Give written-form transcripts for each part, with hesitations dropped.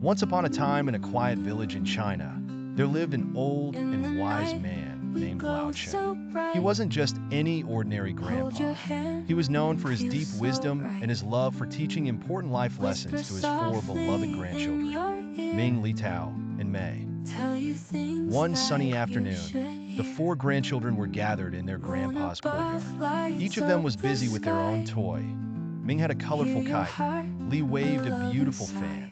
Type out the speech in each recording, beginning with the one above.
Once upon a time in a quiet village in China, there lived an old and wise man named Lao Chen. He wasn't just any ordinary grandpa. He was known for his deep wisdom and his love for teaching important life lessons to his four beloved grandchildren, Ming, Li Tao, and Mei. One sunny afternoon, the four grandchildren were gathered in their grandpa's courtyard. Each of them was busy with their own toy. Ming had a colorful kite, Li waved a beautiful fan,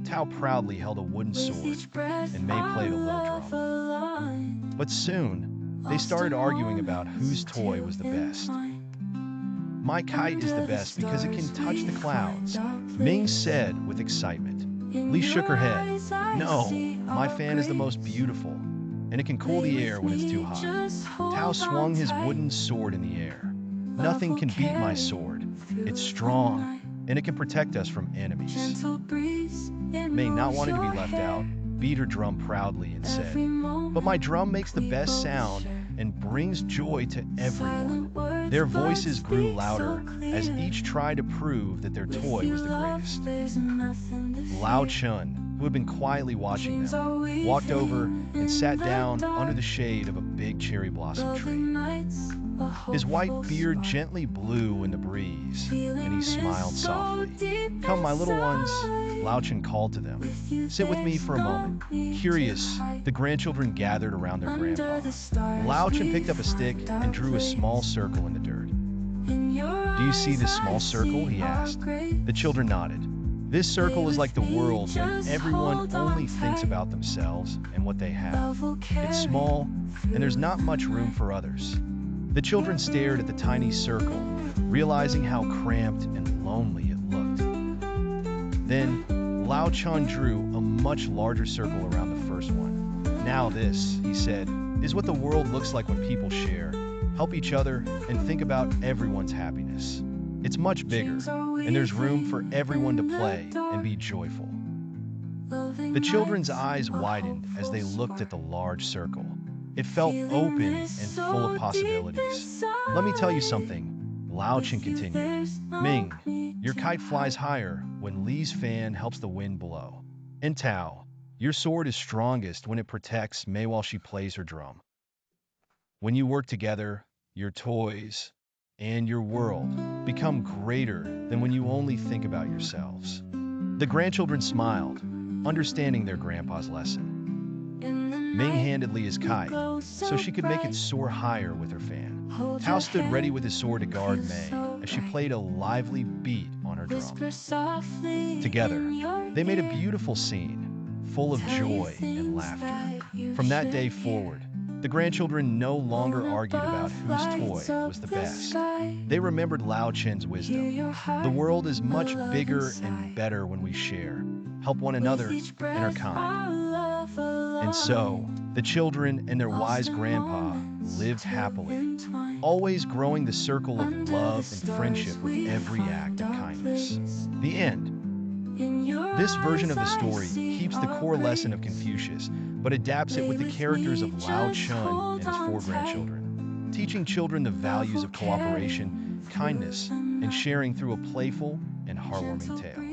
Tao proudly held a wooden sword, and Mei played a little drum. But soon, they started arguing about whose toy was the best. "My kite is the best because it can touch the clouds," Ming said with excitement. Li shook her head. "No, my fan is the most beautiful, and it can cool the air when it's too hot." Tao swung his wooden sword in the air. "Nothing can beat my sword. It's strong, and it can protect us from enemies." Mei, not wanting to be left out, beat her drum proudly and said, "But my drum makes the best sound and brings joy to everyone." Their voices grew louder as each tried to prove that their toy was the greatest. Lao Chun, who had been quietly watching them, walked over and sat down under the shade of a big cherry blossom tree. His white beard gently blew in the breeze, and he smiled softly. "Come, my little ones," Lao Chen called to them. "Sit with me for a moment." Curious, the grandchildren gathered around their grandpa. Lao Chen picked up a stick and drew a small circle in the dirt. "Do you see this small circle?" he asked. The children nodded. "This circle is like the world when everyone only thinks about themselves and what they have. It's small, and there's not much room for others." The children stared at the tiny circle, realizing how cramped and lonely it looked. Then, Lao Chun drew a much larger circle around the first one. "Now this," he said, "is what the world looks like when people share, help each other, and think about everyone's happiness. It's much bigger, and there's room for everyone to play and be joyful." The children's eyes widened as they looked at the large circle. It felt open and full of possibilities. "Let me tell you something," Lao Chen continued. "Ming, your kite flies higher when Li's fan helps the wind blow. And Tao, your sword is strongest when it protects Mei while she plays her drum. When you work together, your toys and your world become greater than when you only think about yourselves." The grandchildren smiled, understanding their grandpa's lesson. Ming handed Li his kite, so she could make it soar higher with her fan. Tao stood ready with his sword to guard Mei as she played a lively beat on her drum. Together, they made a beautiful scene, full of joy and laughter. From that day forward, the grandchildren no longer argued about whose toy was the best. They remembered Lao Chen's wisdom. The world is much bigger and better when we share, help one another, and are kind. And so, the children and their wise grandpa lived happily, always growing the circle of love and friendship with every act of kindness. The end. This version of the story keeps the core lesson of Confucius, but adapts it with the characters of Lao Chun and his four grandchildren, teaching children the values of cooperation, kindness, and sharing through a playful and heartwarming tale.